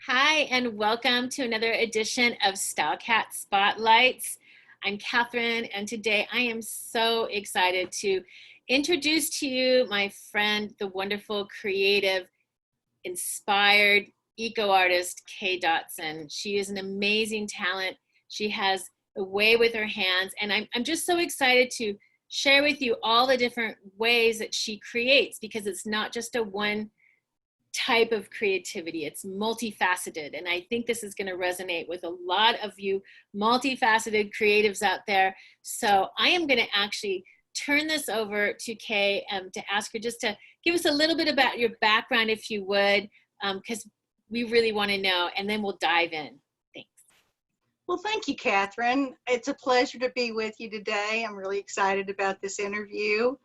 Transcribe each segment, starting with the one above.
Hi, and welcome to another edition of Style Cat Spotlights. I'm Catherine, and today I am so excited to introduce to you my friend, the wonderful, creative, inspired eco artist, Kay Dotson. She is an amazing talent. She has a way with her hands, and I'm just so excited to share with you all the different ways that she creates, because it's not just a one type of creativity. It's multifaceted. And I think this is going to resonate with a lot of you multifaceted creatives out there. So I am going to actually turn this over to Kay to ask her just to give us a little bit about your background, if you would, because we really want to know, and then we'll dive in. Thanks. Well, thank you, Catherine. It's a pleasure to be with you today. I'm really excited about this interview,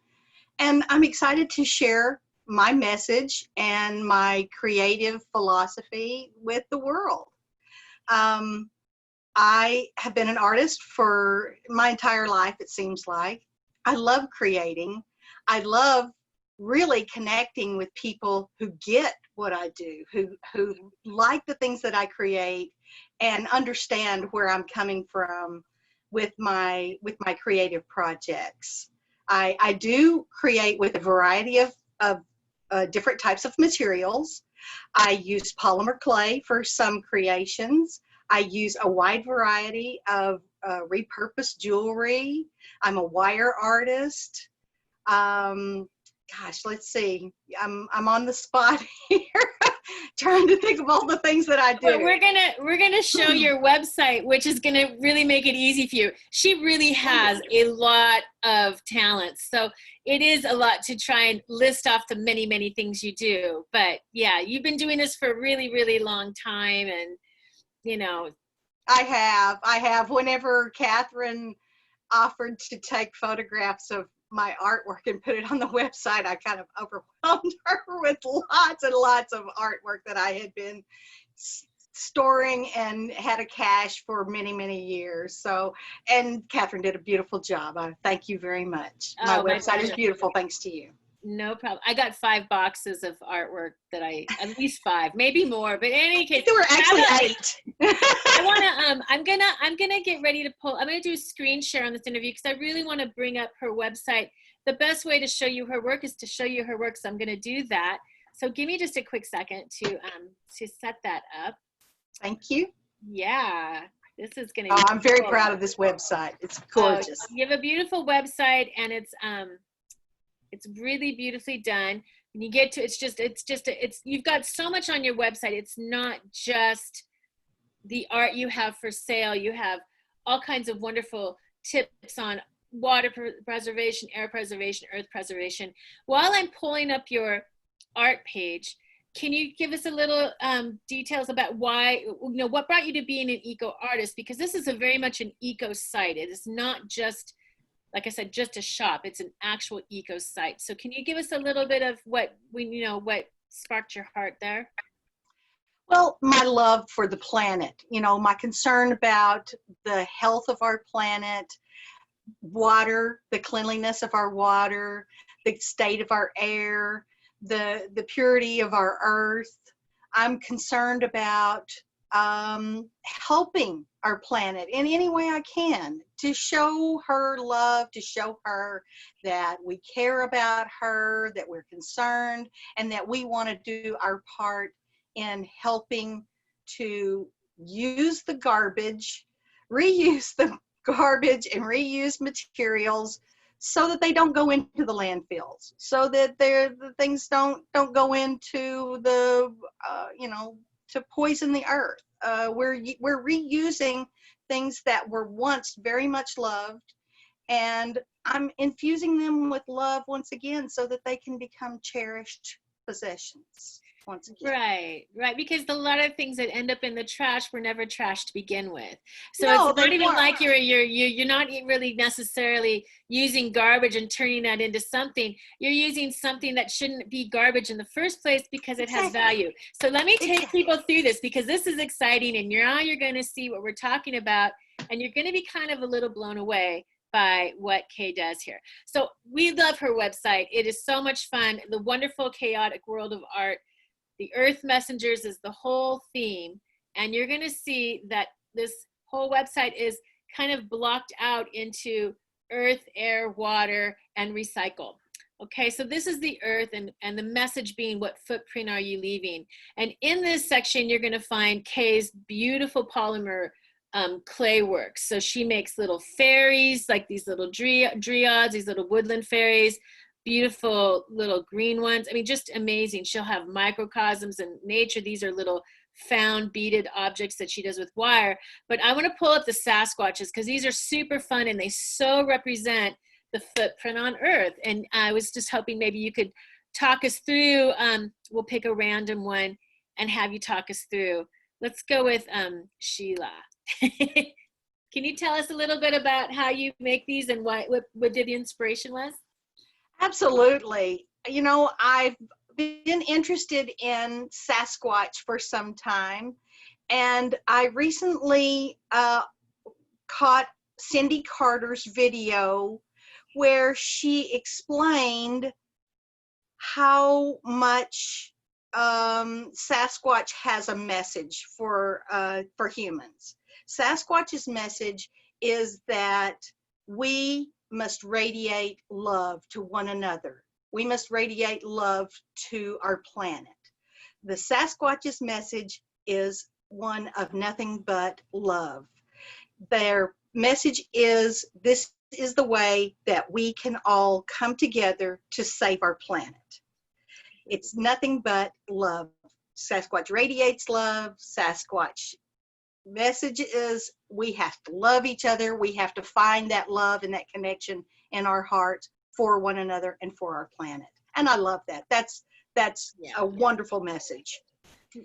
and I'm excited to share my message and my creative philosophy with the world. I have been an artist for my entire life, it seems like. I love creating. I love really connecting with people who get what I do, who like the things that I create and understand where I'm coming from with my creative projects. I do create with a variety of different types of materials. I use polymer clay for some creations. I use a wide variety of repurposed jewelry. I'm a wire artist. Gosh, let's see. I'm on the spot here, trying to think of all the things that I do. Well, we're gonna show your website, which is gonna really make it easy for you. She really has a lot of talents, so it is a lot to try and list off the many, many things you do. But yeah, you've been doing this for a really, really long time, and you know. I have. Whenever Catherine offered to take photographs of my artwork and put it on the website, I kind of overwhelmed her with lots and lots of artwork that I had been storing and had a cache for many, many years. So, and Catherine did a beautiful job. I thank you very much. My website is beautiful, thanks to you. No problem. I got 5 boxes of artwork that at least 5, maybe more, but in any case, there were actually 8. I'm gonna get ready to I'm gonna do a screen share on this interview because I really want to bring up her website. The best way to show you her work is to show you her work, so I'm gonna do that. So give me just a quick second to set that up. Thank you. Yeah, this is gonna. I'm very proud of this website. It's gorgeous. You have a beautiful website, and it's really beautifully done. When you get to, you've got so much on your website. It's not just the art you have for sale. You have all kinds of wonderful tips on water preservation, air preservation, earth preservation. While I'm pulling up your art page, can you give us a little details about why, what brought you to being an eco artist? Because this is very much an eco site. It is not just, like I said, just a shop. It's an actual eco site. So can you give us a little bit of what sparked your heart there? Well, my love for the planet, my concern about the health of our planet, water, the cleanliness of our water, the state of our air, the purity of our earth. I'm concerned about helping our planet in any way I can, to show her love, to show her that we care about her, that we're concerned, and that we want to do our part in helping to use the garbage, reuse the garbage and reuse materials so that they don't go into the landfills, so that the things don't go into the, to poison the earth. We're reusing things that were once very much loved, and I'm infusing them with love once again so that they can become cherished possessions once again. Right, because a lot of things that end up in the trash were never trash to begin with. So it's not even like you're not really necessarily using garbage and turning that into something. You're using something that shouldn't be garbage in the first place because it has value. So let me take people through this, because this is exciting, and you're going to see what we're talking about, and you're going to be kind of a little blown away by what Kay does here. So we love her website. It is so much fun. The wonderful Kayotic world of art. The Earth Messengers is the whole theme. And you're going to see that this whole website is kind of blocked out into earth, air, water, and recycle. Okay, so this is the earth, and the message being, what footprint are you leaving? And in this section, you're going to find Kay's beautiful polymer clay works. So she makes little fairies, like these little dryads, these little woodland fairies, beautiful little green ones. I mean, just amazing. She'll have microcosms in nature. These are little found beaded objects that she does with wire. But I want to pull up the Sasquatches because these are super fun and they so represent the footprint on Earth. And I was just hoping maybe you could talk us through, we'll pick a random one and have you talk us through. Let's go with Sheila. Can you tell us a little bit about how you make these and what the inspiration was? Absolutely. You know, I've been interested in Sasquatch for some time, and I recently caught Cindy Carter's video where she explained how much Sasquatch has a message for humans. Sasquatch's message is that we must radiate love to one another. We must radiate love to our planet. The Sasquatch's message is one of nothing but love. Their message is, this is the way that we can all come together to save our planet. It's nothing but love. Sasquatch radiates love. Sasquatch message is, we have to love each other. We have to find that love and that connection in our hearts for one another and for our planet. And I love that. That's a wonderful message.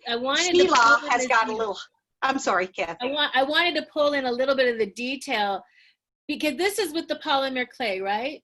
Sheila has got a little, I'm sorry, Kathy. I wanted to pull in a little bit of the detail because this is with the polymer clay, right?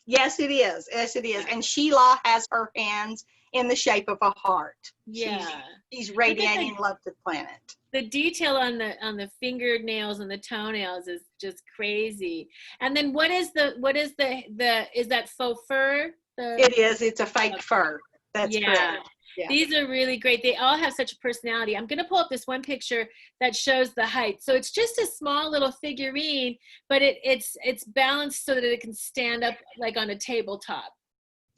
Yes, it is. Yes, it is. And Sheila has her hands in the shape of a heart. Yeah. She's radiating love to the planet. The detail on the fingernails and the toenails is just crazy. And then is that faux fur? It is. It's a fake fur. That's correct. Yeah. These are really great. They all have such a personality. I'm going to pull up this one picture that shows the height. So it's just a small little figurine, but it's balanced so that it can stand up like on a tabletop.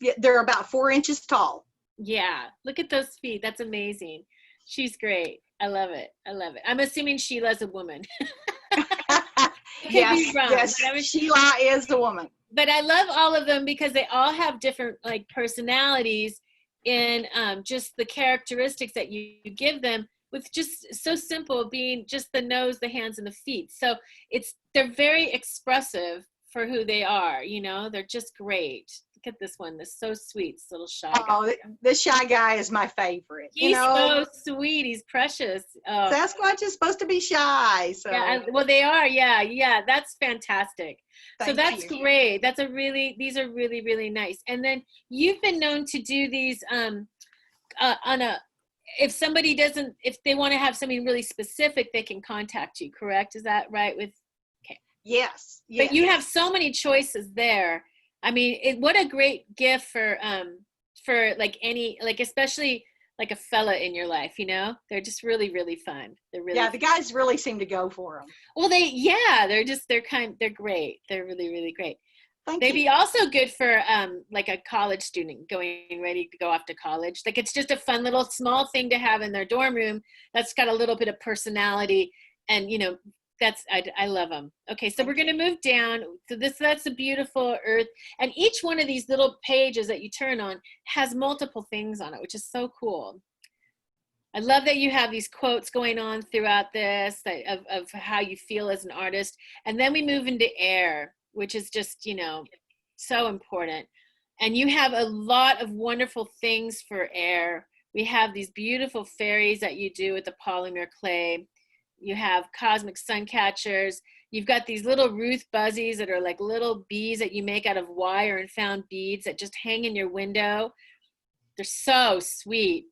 Yeah, they're about 4 inches tall. Yeah, look at those feet. That's amazing. She's great. I love it. I love it. I'm assuming Sheila's a woman. Yes, Sheila is the woman. But I love all of them because they all have different like personalities in just the characteristics that you give them, with just so simple being just the nose, the hands, and the feet. So they're very expressive for who they are. You know, they're just great. Look at this one. This so sweet, this little shy guy. Oh, this shy guy is my favorite. He's so sweet. He's precious. Oh. Sasquatch is supposed to be shy. So. Yeah, well, they are. Yeah. That's fantastic. So that's great. These are really, really nice. And then you've been known to do these if they want to have something really specific, they can contact you, correct? Is that right? Okay. Yes. But you have so many choices there. I mean, what a great gift for like especially like a fella in your life, you know? They're just really, really fun. They're really the guys really seem to go for them. Well, they're great. They're really, really great. They'd be also good for like a college student ready to go off to college. Like it's just a fun little small thing to have in their dorm room that's got a little bit of personality, and you know, I love them. Okay, so we're going to move down. So that's a beautiful earth, and each one of these little pages that you turn on has multiple things on it, which is so cool. I love that you have these quotes going on throughout this of how you feel as an artist. And then we move into air, which is just, you know, so important. And you have a lot of wonderful things for air. We have these beautiful fairies that you do with the polymer clay. You have cosmic sun catchers. You've got these little Ruth Buzzies that are like little bees that you make out of wire and found beads that just hang in your window. They're so sweet.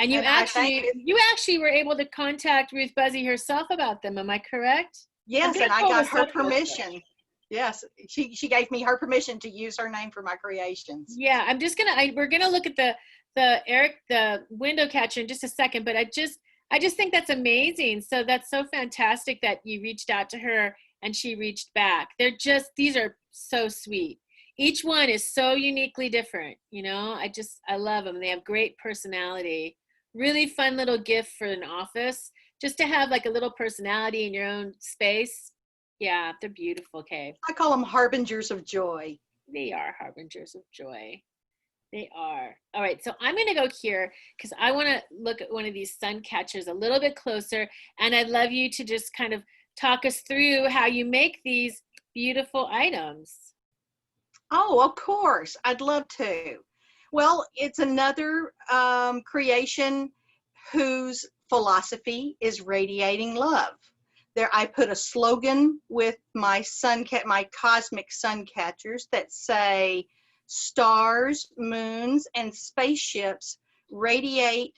And you actually were able to contact Ruth Buzzy herself about them. Am I correct? Yes, and I got her permission. Yes, she gave me her permission to use her name for my creations. Yeah, we're gonna look at the the window catcher in just a second, but I just think that's amazing. So that's so fantastic that you reached out to her and she reached back. These are so sweet. Each one is so uniquely different, you know. I love them. They have great personality. Really fun little gift for an office, just to have like a little personality in your own space. Yeah, they're beautiful, Kay. I call them harbingers of joy. They are harbingers of joy. They are. All right, so I'm going to go here because I want to look at one of these sun catchers a little bit closer, and I'd love you to just kind of talk us through how you make these beautiful items. Oh, of course. I'd love to. Well, it's another creation whose philosophy is radiating love. There, I put a slogan with my my cosmic sun catchers that say, "Stars, moons, and spaceships radiate."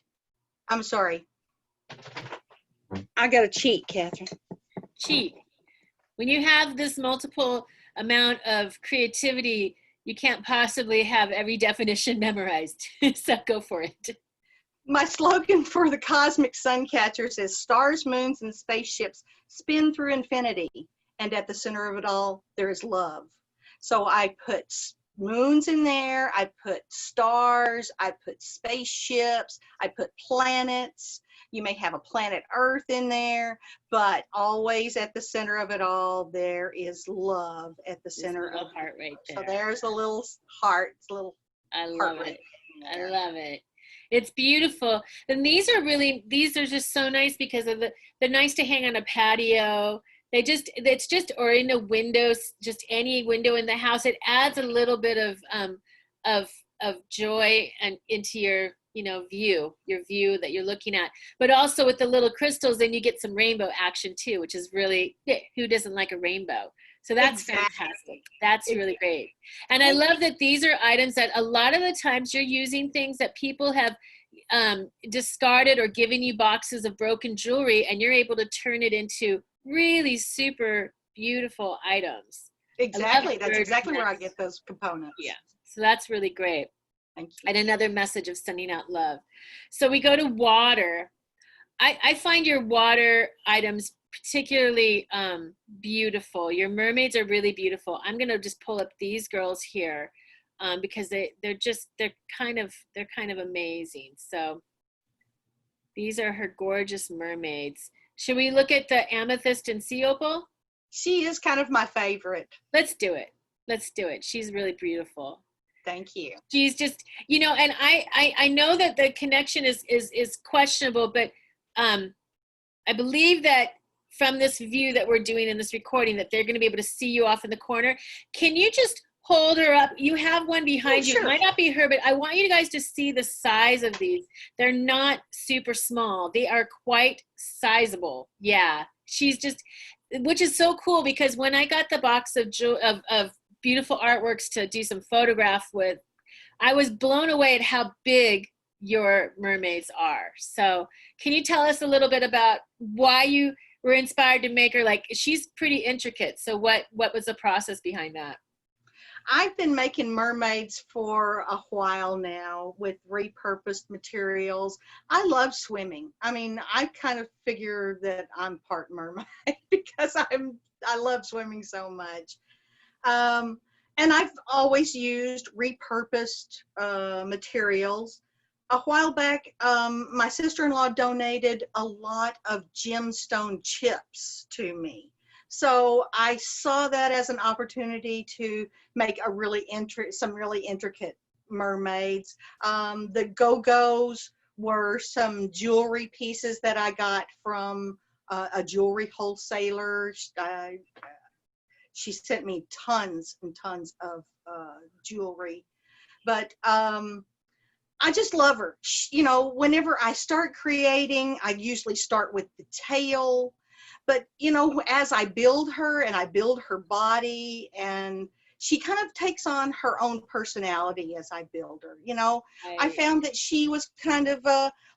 I'm sorry. I got to cheat, Catherine. Cheat. When you have this multiple amount of creativity, you can't possibly have every definition memorized. So go for it. My slogan for the cosmic sun catchers is, "Stars, moons, and spaceships spin through infinity, and at the center of it all, there is love." So I put moons in there, I put stars, I put spaceships, I put planets. You may have a planet Earth in there, but always at the center of it all, there is love at the center of the heart right there. So there's a little heart, a little I heart love it. right. I love it. It's beautiful. And these are just so nice because they're nice to hang on a patio. It's just, or in a window, just any window in the house. It adds a little bit of joy and into your, your view that you're looking at. But also with the little crystals, then you get some rainbow action too, which is really, who doesn't like a rainbow? So that's fantastic. That's really great. And I love that these are items that a lot of the times you're using things that people have discarded or given you boxes of broken jewelry, and you're able to turn it into really super beautiful items. Exactly. That's exactly where I get those components. Yeah. So that's really great. Thank you. And another message of sending out love. So we go to water. I find your water items particularly beautiful. Your mermaids are really beautiful. I'm gonna just pull up these girls here because they're kind of amazing. So these are her gorgeous mermaids. Should we look at the amethyst and sea opal? She is kind of my favorite. Let's do it. Let's do it. She's really beautiful. Thank you. She's just, and I know that the connection is questionable, but I believe that from this view that we're doing in this recording, that they're going to be able to see you off in the corner. Can you just hold her up? You have one behind you. Sure. It might not be her, but I want you guys to see the size of these. They're not super small. They are quite sizable. Yeah. She's just, which is so cool, because when I got the box of beautiful artworks to do some photograph with, I was blown away at how big your mermaids are. So can you tell us a little bit about why you were inspired to make her? Like, she's pretty intricate. So what was the process behind that? I've been making mermaids for a while now with repurposed materials. I love swimming. I mean, I kind of figure that I'm part mermaid because I love swimming so much. And I've always used repurposed materials. A while back, my sister-in-law donated a lot of gemstone chips to me. So I saw that as an opportunity to make some really intricate mermaids. The go-go's were some jewelry pieces that I got from a jewelry wholesaler. She sent me tons and tons of jewelry. But I just love her. Whenever I start creating, I usually start with the tail. But, as I build her and I build her body, and she kind of takes on her own personality as I build her, I found that she was kind of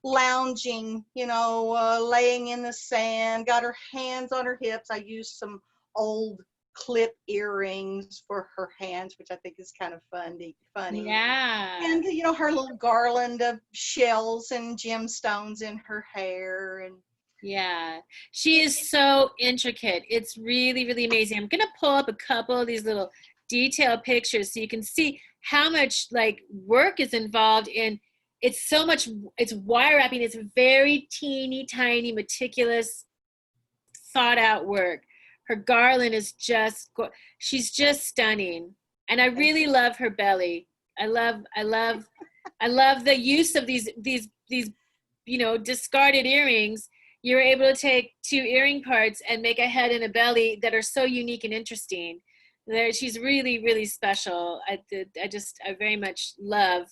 lounging, laying in the sand, got her hands on her hips. I used some old clip earrings for her hands, which I think is kind of funny. Yeah. And, you know, her little garland of shells and gemstones in her hair. And Yeah, she is so intricate. It's really, really amazing. I'm gonna pull up a couple of these little detailed pictures so you can see how much like work is involved in. It's so much. It's wire wrapping. It's very teeny tiny, meticulous, thought out work. Her garland is just. She's just stunning, and I really love her belly. I love the use of these discarded earrings. You're able to take two earring parts and make a head and a belly that are so unique and interesting. She's really, really special. I very much love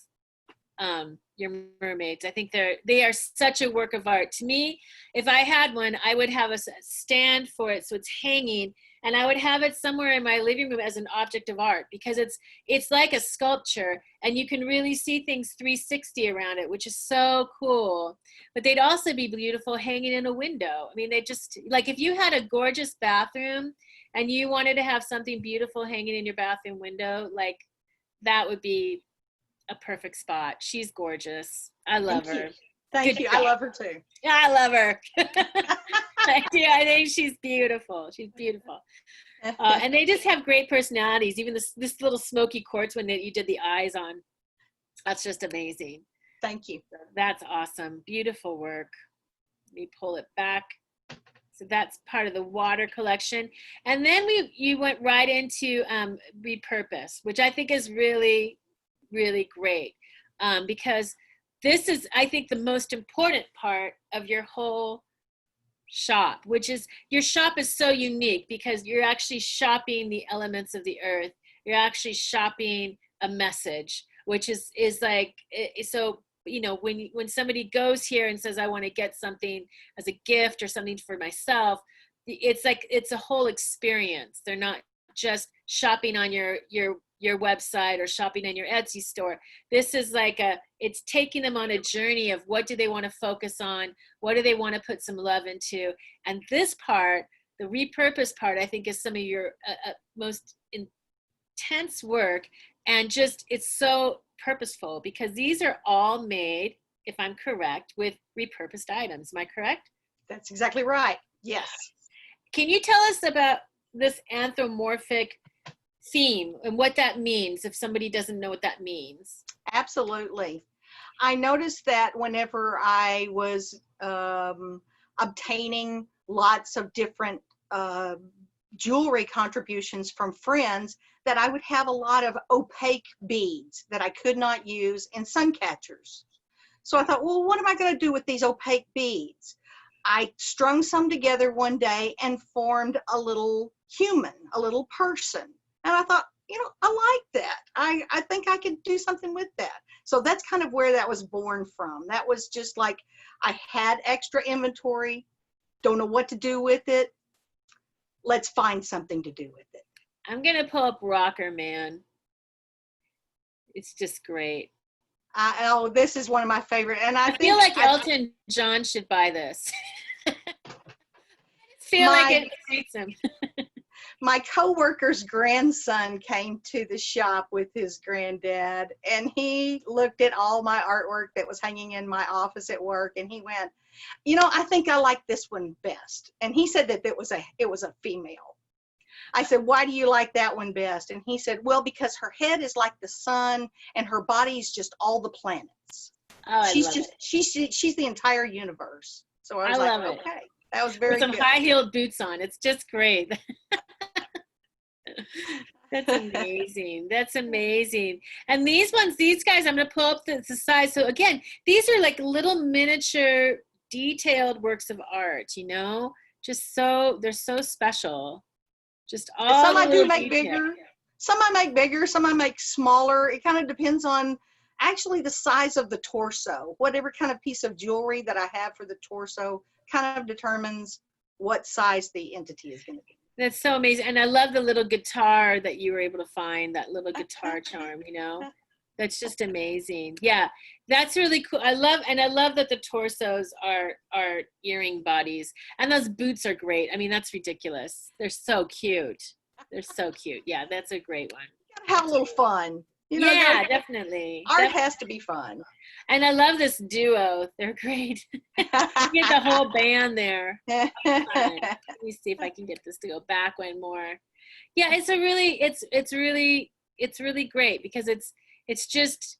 your mermaids. I think they are such a work of art. To me, if I had one, I would have a stand for it so it's hanging, and I would have it somewhere in my living room as an object of art, because it's like a sculpture, and you can really see things 360 around it, which is so cool. But they'd also be beautiful hanging in a window. I mean, they just, like, if you had a gorgeous bathroom and you wanted to have something beautiful hanging in your bathroom window, like, that would be a perfect spot. She's gorgeous. I love her. Thank you. I love her too. Yeah, I love her. I do. I think she's beautiful. She's beautiful. And they just have great personalities. Even this little smoky quartz one that you did the eyes on, that's just amazing. Thank you. That's awesome. Beautiful work. Let me pull it back. So that's part of the water collection. And then you went right into repurpose, which I think is really, really great, because this is, I think, the most important part of your whole shop, which is your shop is so unique because you're actually shopping the elements of the earth. You're actually shopping a message, which is like, so, you know, when somebody goes here and says, I want to get something as a gift or something for myself, it's like, it's a whole experience. They're not just shopping on your website or shopping in your Etsy store. This is like it's taking them on a journey of what do they want to focus on? What do they want to put some love into? And this part, the repurpose part, I think is some of your most intense work. And just, it's so purposeful because these are all made, if I'm correct, with repurposed items. Am I correct? That's exactly right. Yes. Can you tell us about this anthropomorphic theme and what that means if somebody doesn't know what that means? Absolutely. I noticed that whenever I was obtaining lots of different jewelry contributions from friends, that I would have a lot of opaque beads that I could not use in sun catchers. So I thought, well, what am I going to do with these opaque beads? I strung some together one day and formed a little human, a little person. And I thought, you know, I like that. I think I could do something with that. So that's kind of where that was born from. That was just like, I had extra inventory, don't know what to do with it. Let's find something to do with it. I'm going to pull up Rocker Man. It's just great. Oh, this is one of my favorite. And I feel like Elton John should buy this. I feel like it treats him. My coworker's grandson came to the shop with his granddad, and he looked at all my artwork that was hanging in my office at work, and he went, you know, I think I like this one best. And he said that it was a female. I said, why do you like that one best? And he said, well, because her head is like the sun and her body is just all the planets. Oh, she's the entire universe. So I was like, okay, that was very good. With some high-heeled boots on. It's just great. That's amazing. That's amazing. And these guys, I'm going to pull up the size. So again, these are like little miniature detailed works of art, you know, just so, they're so special. Just all some I do make bigger, some I make bigger, some I make smaller. It kind of depends on actually the size of the torso. Whatever kind of piece of jewelry that I have for the torso kind of determines what size the entity is going to be. That's so amazing. And I love the little guitar that you were able to find, that little guitar charm, you know, that's just amazing. Yeah, that's really cool. I love that the torsos are earring bodies, and those boots are great. I mean, that's ridiculous. They're so cute. They're so cute. Yeah, that's a great one. Gotta have a little fun. Yeah, definitely. Art has to be fun. And I love this duo. They're great. You get the whole band there. Fun. Let me see if I can get this to go back one more. Yeah, it's really great because it's just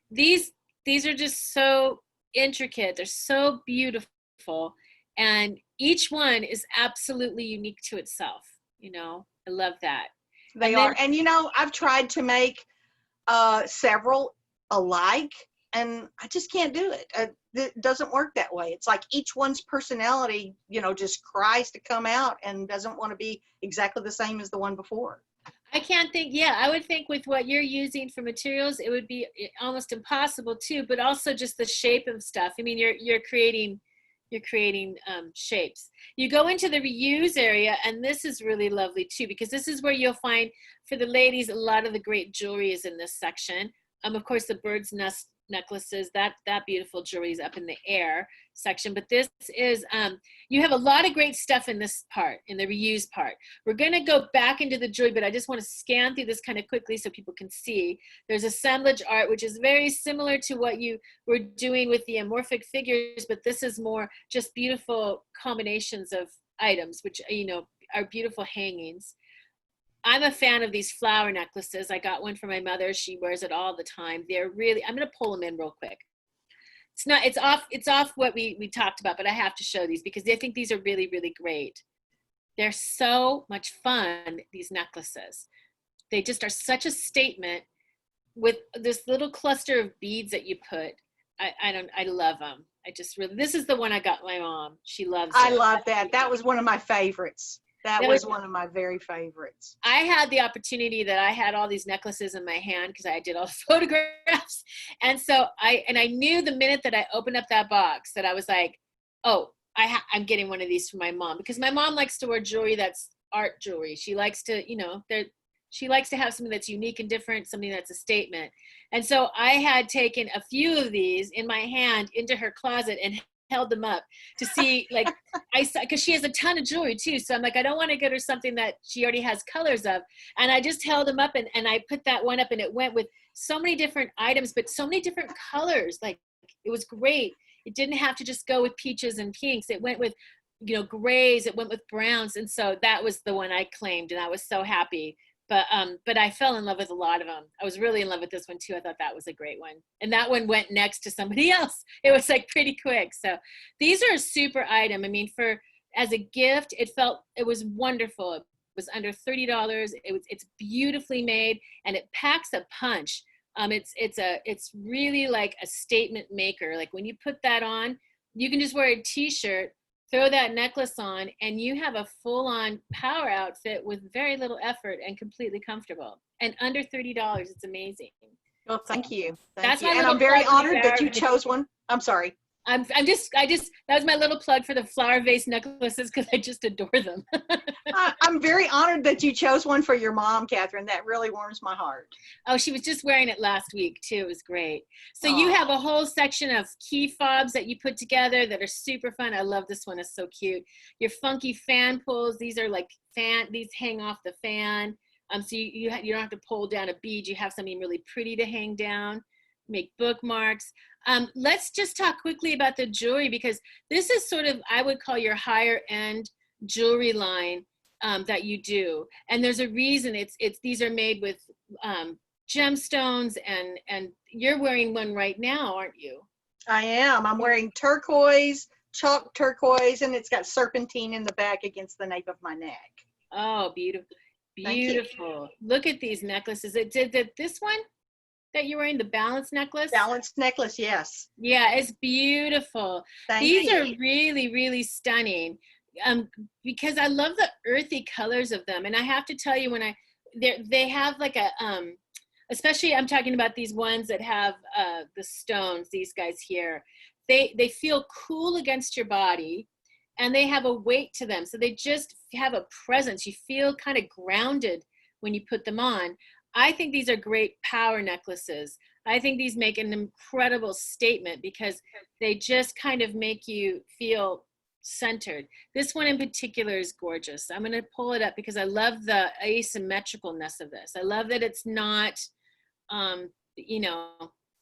these are just so intricate. They're so beautiful, and each one is absolutely unique to itself. I love that. They are. And I've tried to make several alike, and I just can't do it. It doesn't work that way. It's like each one's personality, just cries to come out and doesn't want to be exactly the same as the one before. I can't think. Yeah, I would think with what you're using for materials, it would be almost impossible too. But also just the shape of stuff. I mean, you're creating shapes. You go into the reuse area, and this is really lovely too, because this is where you'll find for the ladies a lot of the great jewelry is in this section. Of course, the bird's nest necklaces, that beautiful jewelry is up in the air section. But this is you have a lot of great stuff in this part, in the reuse part. We're going to go back into the jewelry, but I just want to scan through this kind of quickly so people can see. There's assemblage art, which is very similar to what you were doing with the amorphic figures, but this is more just beautiful combinations of items, which are beautiful hangings. I'm a fan of these flower necklaces. I got one for my mother. She wears it all the time. They're really, I'm going to pull them in real quick. It's off what we talked about, but I have to show these because I think these are really, really great. They're so much fun, these necklaces. They just are such a statement with this little cluster of beads that you put. I love them. This is the one I got my mom. She loves it. I love that. That was one of my favorites. That was one of my very favorites. I had the opportunity that I had all these necklaces in my hand because I did all the photographs. And so I knew the minute that I opened up that box that I was like, oh, I'm getting one of these for my mom, because my mom likes to wear jewelry that's art jewelry. She likes to, she likes to have something that's unique and different, something that's a statement. And so I had taken a few of these in my hand into her closet and held them up to see, like, because she has a ton of jewelry too. So I'm like, I don't want to get her something that she already has colors of. And I just held them up and I put that one up, and it went with so many different items, but so many different colors. Like, it was great. It didn't have to just go with peaches and pinks. It went with, grays. It went with browns. And so that was the one I claimed, and I was so happy. But I fell in love with a lot of them. I was really in love with this one too. I thought that was a great one. And that one went next to somebody else. It was like pretty quick. So these are a super item. I mean, as a gift, it was wonderful. It was under $30. It's beautifully made, and it packs a punch. It's really like a statement maker. Like, when you put that on, you can just wear a t-shirt, throw that necklace on, and you have a full-on power outfit with very little effort and completely comfortable. And under $30, it's amazing. Well, thank you. That's and I'm very honored that you chose one. I'm sorry. That was my little plug for the flower vase necklaces, because I just adore them. I'm very honored that you chose one for your mom, Catherine. That really warms my heart. Oh, she was just wearing it last week too. It was great. So you have a whole section of key fobs that you put together that are super fun. I love this one. It's so cute. Your funky fan pulls. These are like these hang off the fan. So you don't have to pull down a bead. You have something really pretty to hang down. Make bookmarks. Let's just talk quickly about the jewelry, because this is sort of, I would call, your higher end jewelry line that you do. And there's a reason. These are made with gemstones, and you're wearing one right now, aren't you? I am. I'm wearing turquoise, chalk turquoise, and it's got serpentine in the back against the nape of my neck. Oh, beautiful. Beautiful. Look at these necklaces. This one that you're wearing, the balanced necklace? Balanced necklace, yes. Yeah, it's beautiful. These are really, really stunning, because I love the earthy colors of them. And I have to tell you, when they have like a, especially I'm talking about these ones that have the stones, these guys here, they feel cool against your body, and they have a weight to them. So they just have a presence. You feel kind of grounded when you put them on. I think these are great power necklaces. I think these make an incredible statement, because they just kind of make you feel centered. This one in particular is gorgeous. I'm going to pull it up because I love the asymmetricalness of this. I love that it's not, you know,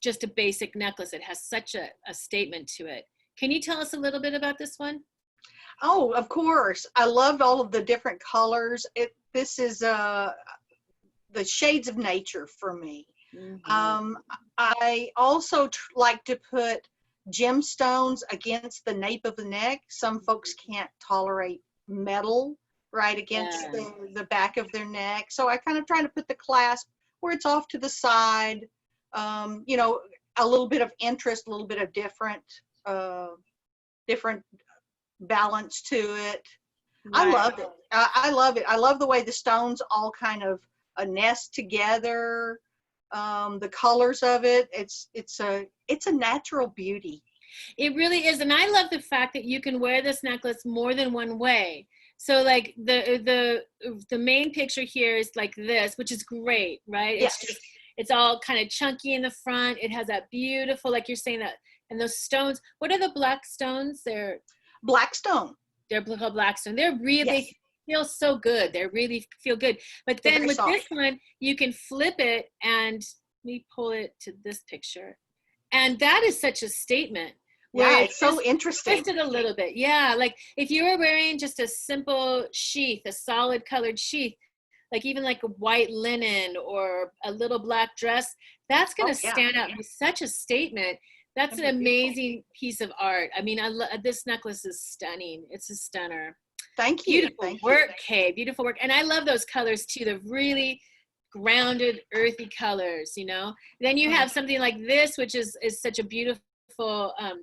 just a basic necklace. It has such a statement to it. Can you tell us a little bit about this one? Oh, of course. I loved all of the different colors. This is the shades of nature for me. Mm-hmm. I also like to put gemstones against the nape of the neck. Some folks can't tolerate metal right against Yeah. the back of their neck. So I kind of try to put the clasp where it's off to the side, you know, a little bit of interest, a little bit of different balance to it. I Right. love it. I love it. I love the way the stones all kind of nest together. The colors of it. It's a natural beauty. It really is. And I love the fact that you can wear this necklace more than one way. So like the main picture here is like this, which is great, right? It's Yes. just, it's all kind of chunky in the front. It has that beautiful, like you're saying that, and those stones, what are the black stones? Blackstone. They're called black stone. They're really, Yes. they feel so good. They really feel good. But They're then very with this soft. one, you can flip it and let me pull it to this picture. And that is such a statement where Yeah, it's it's just so interesting. twisted a little bit. Yeah, like if you were wearing just a simple sheath, a solid colored sheath, like even like a white linen or a little black dress, that's going to Oh yeah, stand out and be such a statement. That's that'd an be beautiful. amazing piece of art. I mean, this necklace is stunning. It's a stunner. Thank you. Beautiful Thank you. work, Kay. Beautiful work. And I love those colors too. The really grounded, earthy colors, you know. Then you Mhm. have something like this, which is such a beautiful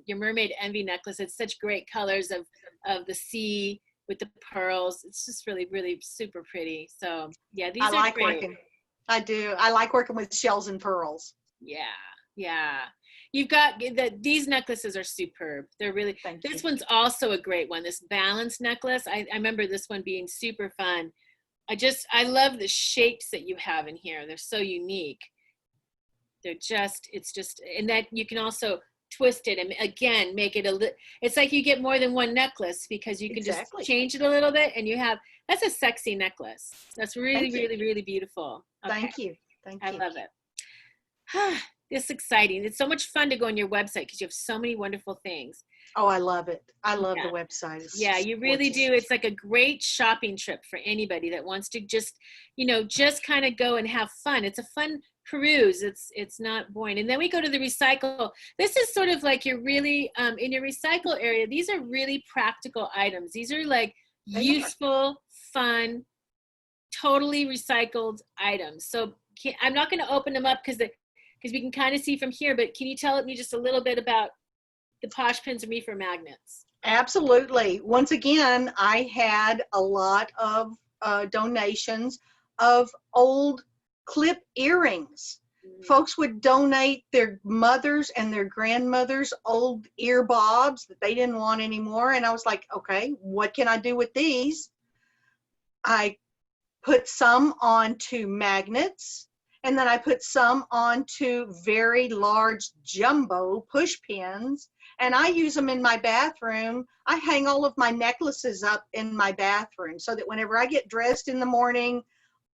your Mermaid Envy necklace. It's such great colors of the sea with the pearls. It's just really, really super pretty. So yeah, I these are like great. working. I do. I like working with shells and pearls. Yeah, yeah. You've got these necklaces are superb. They're really, Thank this you. one's also a great one. This balanced necklace. I remember this one being super fun. I love the shapes that you have in here. They're so unique. It's just, and that you can also twist it and again make it it's like you get more than one necklace because you can just Exactly. change it a little bit and you have, that's a sexy necklace. That's really, Thank you. really, really beautiful. Okay, Thank you. Thank I you. love it. It's exciting. It's so much fun to go on your website because you have so many wonderful things. Oh, I love it. I love Yeah. the website. It's Yeah, just you really gorgeous. do. It's like a great shopping trip for anybody that wants to just, just kind of go and have fun. It's a fun peruse. It's not boring. And then we go to the recycle. This is sort of like you're really in your recycle area. These are really practical items. These are like They are. useful, fun, totally recycled items. So I'm not going to open them up because we can kind of see from here. But can you tell me just a little bit about the Posh Pins and Reefer magnets? Absolutely. Once again, I had a lot of donations of old clip earrings. Folks would donate their mothers and their grandmothers' old ear bobs that they didn't want anymore. And I was like, okay, what can I do with these? I put some onto magnets, and then I put some onto very large jumbo push pins, and I use them in my bathroom. I hang all of my necklaces up in my bathroom so that whenever I get dressed in the morning,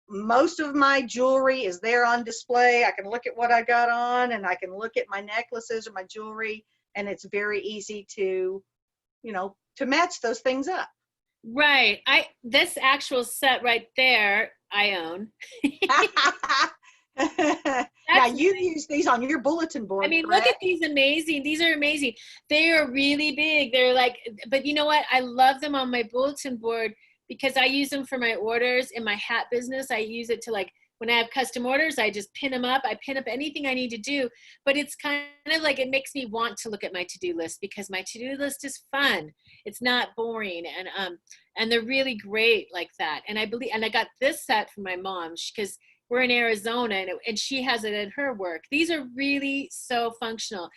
most of my jewelry is there on display. I can look at what I got on, and I can look at my necklaces or my jewelry, and it's very easy to, to match those things up. Right. This actual set right there, I own. Now That's you use these on your bulletin I board, mean, look at correct? these amazing. These are amazing. They are really big. They're like, but you know what? I love them on my bulletin board because I use them for my orders in my hat business. I use it to like, when I have custom orders, I just pin them up. I pin up anything I need to do, but it's kind of like, it makes me want to look at my to-do list because my to-do list is fun. It's not boring. And they're really great like that. And I got this set from my mom because we're in Arizona and she has it in her work. These are really so functional.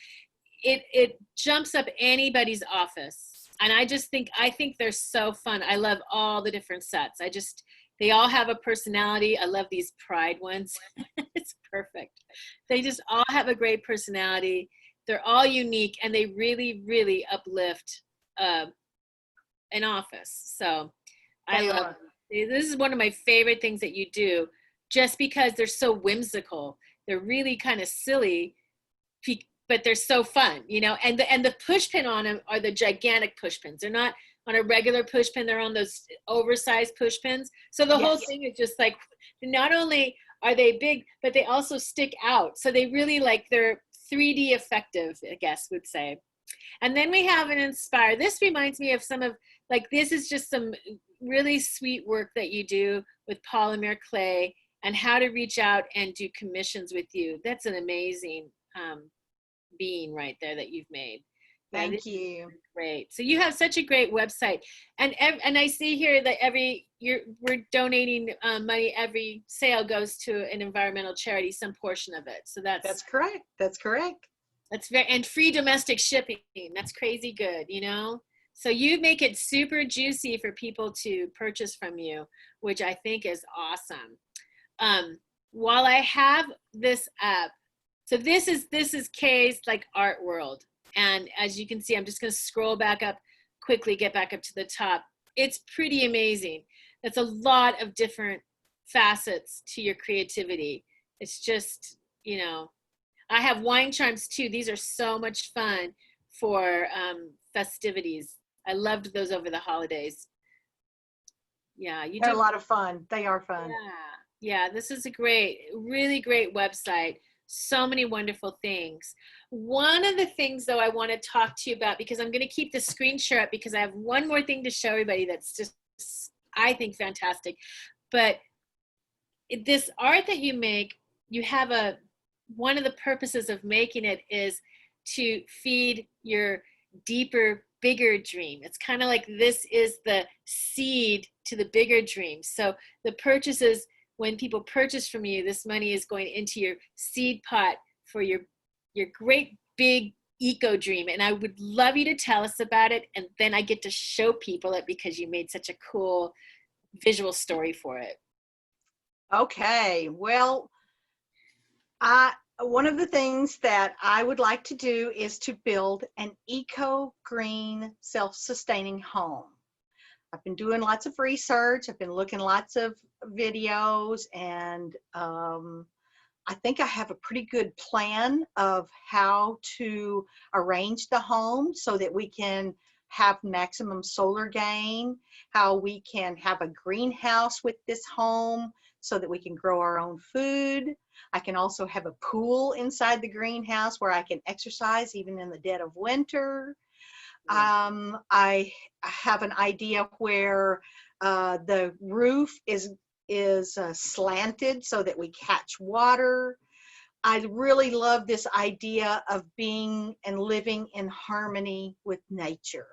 It jumps up anybody's office. And I think they're so fun. I love all the different sets. They all have a personality. I love these pride ones. It's perfect. They just all have a great personality. They're all unique and they really, really uplift an office. So I They love are. it. This is one of my favorite things that you do, just because they're so whimsical. They're really kind of silly, but they're so fun, you know. And the push pin on them are the gigantic push pins. They're not on a regular push pin. They're on those oversized push pins. So the whole Yes. thing is just like, not only are they big, but they also stick out. So they really like, they're 3D effective, I guess would say. And then we have an Inspire. This reminds me of some of, like, this is just some really sweet work that you do with polymer clay and how to reach out and do commissions with you. That's an amazing being right there that you've made. Yeah, Thank you. great. So you have such a great website, and I see here that we're donating money. Every sale goes to an environmental charity, some portion of it. So That's correct. That's correct. that's very, and free domestic shipping. That's crazy good, you know? So you make it super juicy for people to purchase from you, which I think is awesome. While I have this up, so this is Kay's like art world. And as you can see, I'm just going to scroll back up quickly, get back up to the top. It's pretty amazing. That's a lot of different facets to your creativity. It's just, you know, I have wine charms too. These are so much fun for festivities. I loved those over the holidays. Yeah, you They're do. a lot of fun. They are fun. Yeah, this is a really great website. So many wonderful things. One of the things, though, I want to talk to you about, because I'm going to keep the screen share up because I have one more thing to show everybody that's just, I think, fantastic. But this art that you make, you have one of the purposes of making it is to feed your deeper, bigger dream. It's kind of like this is the seed to the bigger dream. So the purchases, when people purchase from you, this money is going into your seed pot for your great big eco dream. And I would love you to tell us about it. And then I get to show people it because you made such a cool visual story for it. Okay. Well, one of the things that I would like to do is to build an eco-green, self-sustaining home. I've been doing lots of research. I've been looking lots of videos, and I think I have a pretty good plan of how to arrange the home so that we can have maximum solar gain, how we can have a greenhouse with this home so that we can grow our own food. I can also have a pool inside the greenhouse where I can exercise even in the dead of winter. I have an idea where the roof is slanted so that we catch water. I really love this idea of being and living in harmony with nature.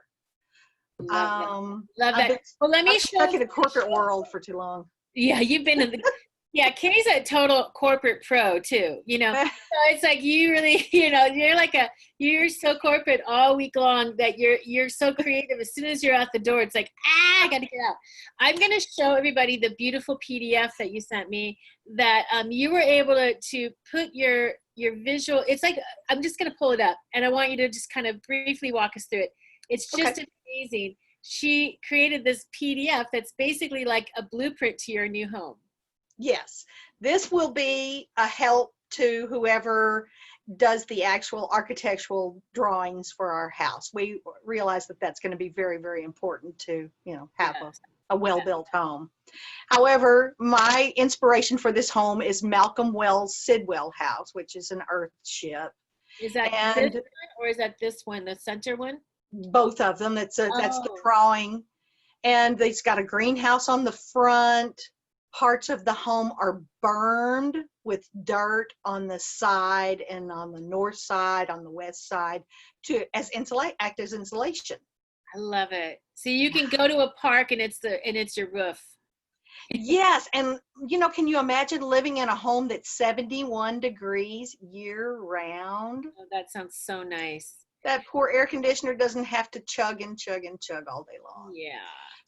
Love that. Well, let I've me been show. stuck in a corporate world for too long. Yeah, you've been in the. Yeah, Kay's a total corporate pro too. You know, so it's like you really, you know, you're so corporate all week long that you're so creative. As soon as you're out the door, it's like, I got to get out. I'm going to show everybody the beautiful PDF that you sent me. That you were able to put your visual. It's like, I'm just going to pull it up, and I want you to just kind of briefly walk us through it. It's just amazing. She created this PDF that's basically like a blueprint to your new home. Yes, this will be a help to whoever does the actual architectural drawings for our house. We realize that that's going to be very, very important to, you know, have a well-built home. However, my inspiration for this home is Malcolm Wells' Sidwell house, which is an earth ship. Is that this one, or is that this one, the center one? Both of them. That's the drawing. And it's got a greenhouse on the front. Parts of the home are burned with dirt on the side and on the north side, on the west side, to act as insulation. I love it. So you can go to a park and it's your roof. Yes, and you know, can you imagine living in a home that's 71 degrees year round? Oh, that sounds so nice. That poor air conditioner doesn't have to chug and chug and chug all day long. Yeah.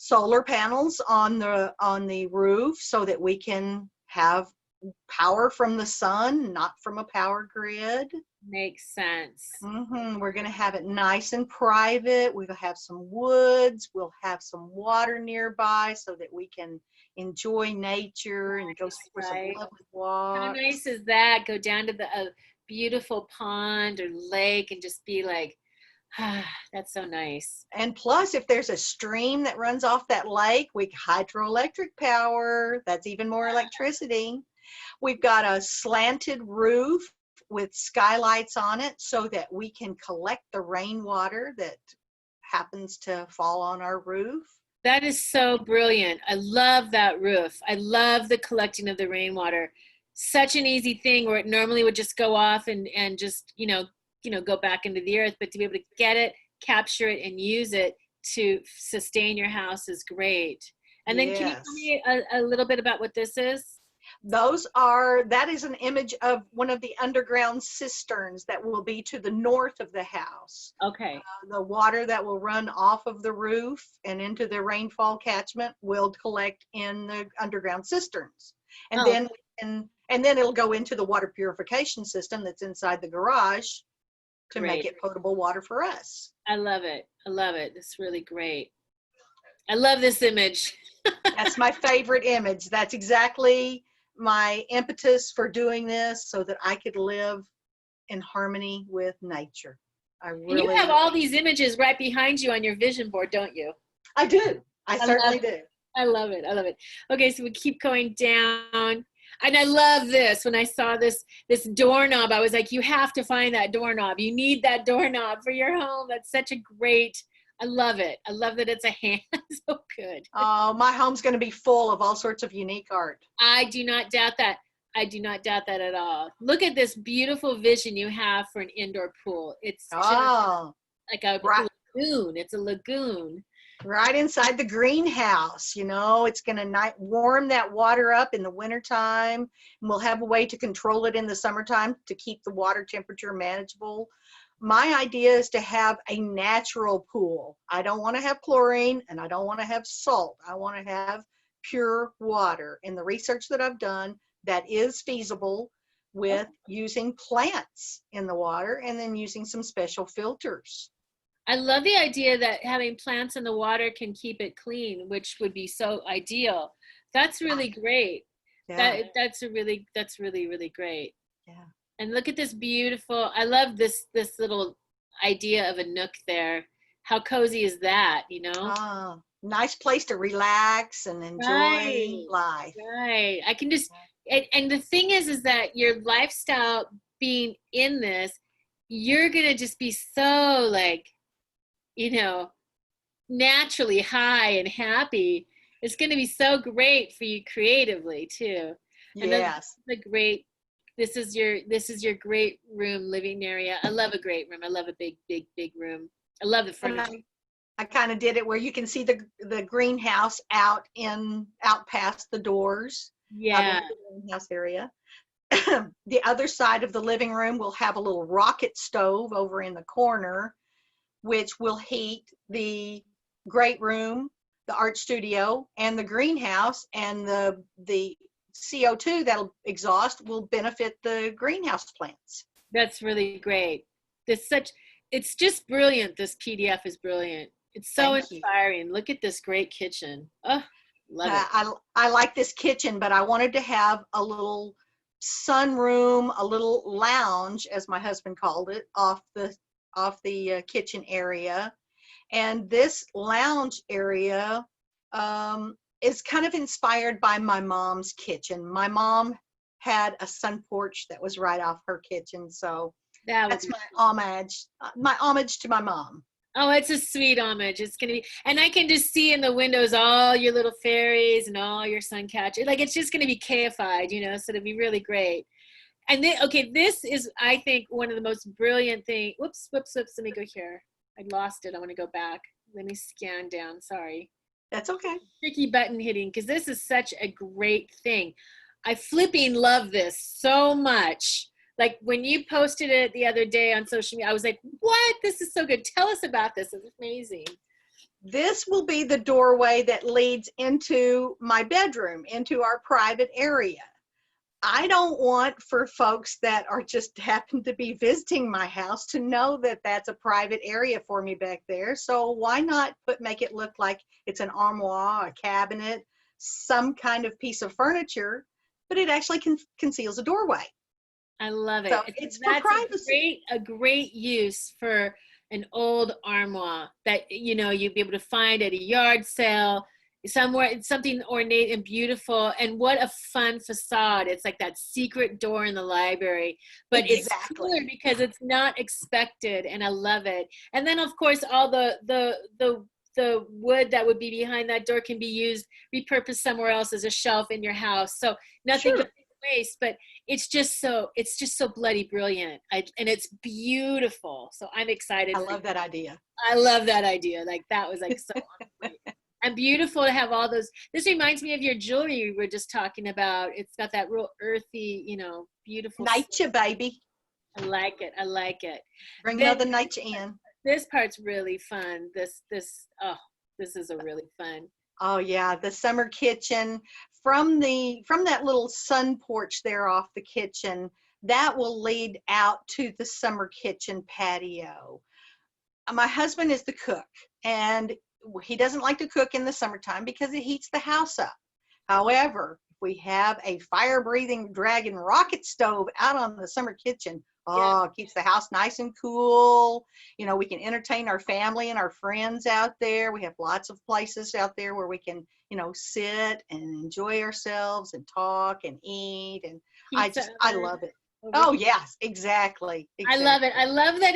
Solar panels on the roof so that we can have power from the sun, not from a power grid. Makes sense. We're going to have it nice and private. We'll have some woods. We'll have some water nearby so that we can enjoy nature and go for some Right. lovely How walks. nice is that? Go down to the beautiful pond or lake and just be like, ah, that's so nice. And plus, if there's a stream that runs off that lake, we hydroelectric power. That's even more electricity. We've got a slanted roof with skylights on it so that we can collect the rainwater that happens to fall on our roof. That is so brilliant. I love that roof. I love the collecting of the rainwater. Such an easy thing where it normally would just go off and just, go back into the earth, but to be able to get it, capture it, and use it to sustain your house is great. And then can you tell me a little bit about what this is? That is an image of one of the underground cisterns that will be to the north of the house. Okay. The water that will run off of the roof and into the rainfall catchment will collect in the underground cisterns. And then it'll go into the water purification system that's inside the garage to make it potable water for us. I love it. I love it. It's really great. I love this image. That's my favorite image. That's exactly my impetus for doing this, so that I could live in harmony with nature. And you have all these images right behind you on your vision board, don't you? I do. I certainly do. I love it. I love it. Okay, so we keep going down. And I love this. When I saw this doorknob, I was like, you have to find that doorknob. You need that doorknob for your home. That's such a great, I love it. I love that it's a hand. So good. Oh, my home's going to be full of all sorts of unique art. I do not doubt that. I do not doubt that at all. Look at this beautiful vision you have for an indoor pool. It's like a lagoon. It's a lagoon. Right inside the greenhouse. It's going to warm that water up in the wintertime, and we'll have a way to control it in the summertime to keep the water temperature manageable. My idea is to have a natural pool. I don't want to have chlorine and I don't want to have salt. I want to have pure water. In the research that I've done, that is feasible with using plants in the water and then using some special filters. I love the idea that having plants in the water can keep it clean, which would be so ideal. That's really great. Yeah. That's really, really great. Yeah. And look at this beautiful, I love this little idea of a nook there. How cozy is that, Nice place to relax and enjoy life. Right. I can just, and the thing is that your lifestyle being in this, you're going to just be so naturally high and happy. It's going to be so great for you creatively too. And yes. This is your great room living area. I love a great room. I love a big room. I love the furniture. I kind of did it where you can see the greenhouse out past the doors. Yeah. The greenhouse area. The other side of the living room will have a little rocket stove over in the corner, which will heat the great room, the art studio, and the greenhouse, and the CO2 that'll exhaust will benefit the greenhouse plants. That's really great. It's just brilliant. This PDF is brilliant. It's so inspiring. Look at this great kitchen. Oh, love it. I like this kitchen, but I wanted to have a little sunroom, a little lounge, as my husband called it, off the kitchen area. And this lounge area is kind of inspired by my mom's kitchen. My mom had a sun porch that was right off her kitchen, so that's my homage to my mom. Oh, it's a sweet homage. It's gonna be, and I can just see in the windows all your little fairies and all your sun catchers. It's just gonna be Kayified, so it'll be really great. And then, this is, I think, one of the most brilliant things. Whoops. Let me go here. I lost it. I want to go back. Let me scan down. Sorry. That's okay. Tricky button hitting, because this is such a great thing. I flipping love this so much. Like when you posted it the other day on social media, I was like, what? This is so good. Tell us about this. It's amazing. This will be the doorway that leads into my bedroom, into our private area. I don't want for folks that are just happen to be visiting my house to know that that's a private area for me back there. So why not make it look like it's an armoire, a cabinet, some kind of piece of furniture, but it actually conceals a doorway. I love So it. it's for That's privacy. a great use for an old armoire that, you know, you'd be able to find at a yard sale somewhere. It's something ornate and beautiful. And what a fun facade. It's like that secret door in the library, but it's cooler Exactly. because it's not expected. And I love it. And then of course, all the wood that would be behind that door can be used, repurposed somewhere else as a shelf in your house. So nothing goes Sure. to waste, but it's just so bloody brilliant. And it's beautiful. So I'm excited I for you. love that idea. I love that idea. Like that was like so on point. And beautiful to have all those. This reminds me of your jewelry we were just talking about. It's got that real earthy, you know, beautiful. Nature, baby. I like it. I like it. Bring Then Mother Nature in. this part's really fun. This is a really fun. Oh yeah, the summer kitchen from that little sun porch there off the kitchen, that will lead out to the summer kitchen patio. My husband is the cook, and he doesn't like to cook in the summertime because it heats the house up. However, if we have a fire-breathing dragon rocket stove out on the summer kitchen, Yeah. oh, it keeps the house nice and cool. You know, we can entertain our family and our friends out there. We have lots of places out there where we can, you know, sit and enjoy ourselves and talk and eat. And Pizza I oven love it. over Oh here. yes, exactly. I love it. Exactly. I love that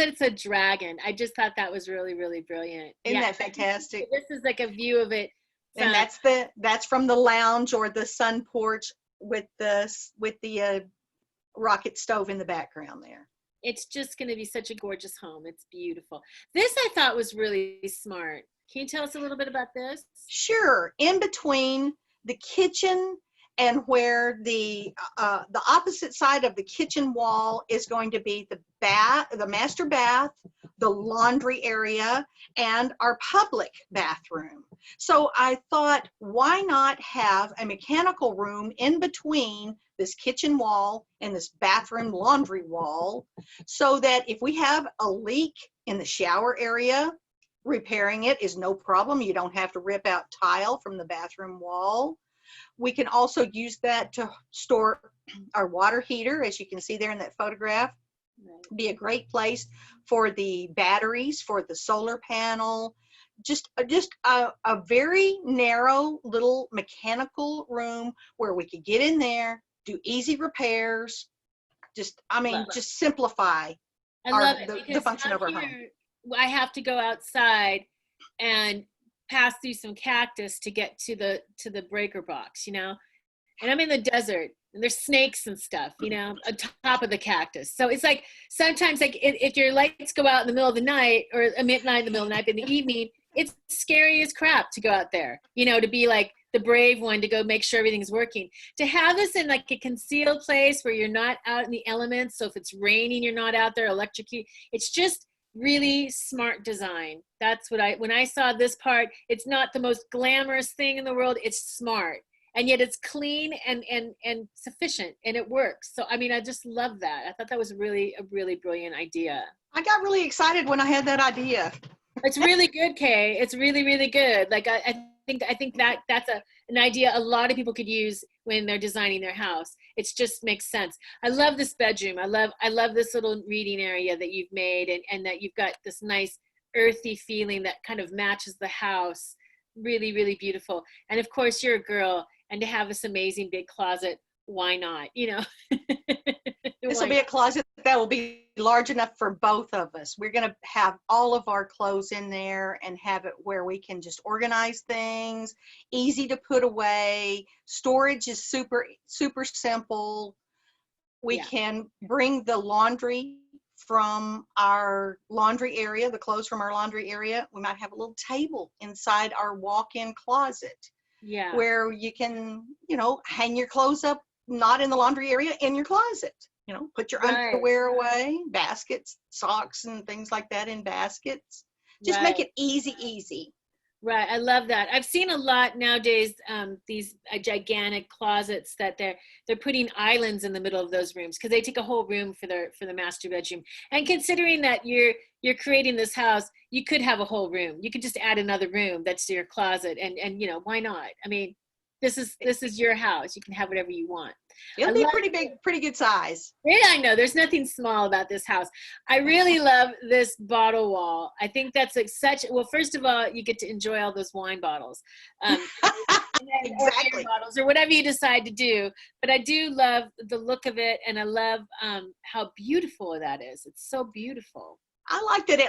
it's a dragon. I just thought that was really, really brilliant. Isn't Yeah. that fantastic? This is like a view of it And from, that's from the lounge or the sun porch with the rocket stove in the background there. it's just going to be such a gorgeous home. It's beautiful. This I thought was really smart. Can you tell us a little bit about this? Sure, in between the kitchen and where the opposite side of the kitchen wall is going to be the master bath, the laundry area, and our public bathroom. So I thought, why not have a mechanical room in between this kitchen wall and this bathroom laundry wall, so that if we have a leak in the shower area, repairing it is no problem. You don't have to rip out tile from the bathroom wall. We can also use that to store our water heater, as you can see there in that photograph. Right. Be a great place for the batteries, for the solar panel. Just a very narrow little mechanical room where we could get in there, do easy repairs. Love it. Just simplify I love it the because function out of our home. here, I have to go outside and pass through some cactus to get to the breaker box, you know, and I'm in the desert and there's snakes and stuff, you know, on top of the cactus. So it's like sometimes, like if your lights go out in the middle of the night or at midnight in the middle of the night, but in the evening, it's scary as crap to go out there, you know, to be like the brave one to go make sure everything's working. To have this in like a concealed place where you're not out in the elements. So if it's raining, you're not out there electrocute. It's just really smart design. That's what when I saw this part, it's not the most glamorous thing in the world. It's smart. And yet it's clean and sufficient, and it works. So, I mean, I just love that. I thought that was really a really brilliant idea. I got really excited when I had that idea. It's really good, Kay. It's really, really good. Like I think that that's an idea a lot of people could use when they're designing their house. It just makes sense. I love this bedroom. I love this little reading area that you've made, and that you've got this nice earthy feeling that kind of matches the house. Really, really beautiful. And of course, you're a girl, and to have this amazing big closet, why not? You know. This will be a closet that will be large enough for both of us. We're going to have all of our clothes in there and have it where we can just organize things, easy to put away. Storage is super, super simple. We can bring the laundry from our laundry area, the clothes from our laundry area. We might have a little table inside our walk-in closet. Yeah. Where you can, you know, hang your clothes up, not in the laundry area, in your closet. You know, put your underwear away, baskets, socks, and things like that in baskets. Just make it easy, easy. Right. I love that. I've seen a lot nowadays, these gigantic closets that they're putting islands in the middle of those rooms because they take a whole room for the master bedroom. And considering that you're creating this house, you could have a whole room. You could just add another room that's to your closet, and you know, why not? I mean, this is your house. You can have whatever you want. I It'll be love pretty big, pretty good size. Yeah, I know. There's nothing small about this house. I really love this bottle wall. I think that's like such, well, first of all, you get to enjoy all those wine bottles. Um, or beer Exactly. bottles or whatever you decide to do. But I do love the look of it, and I love how beautiful that is. It's so beautiful. I like that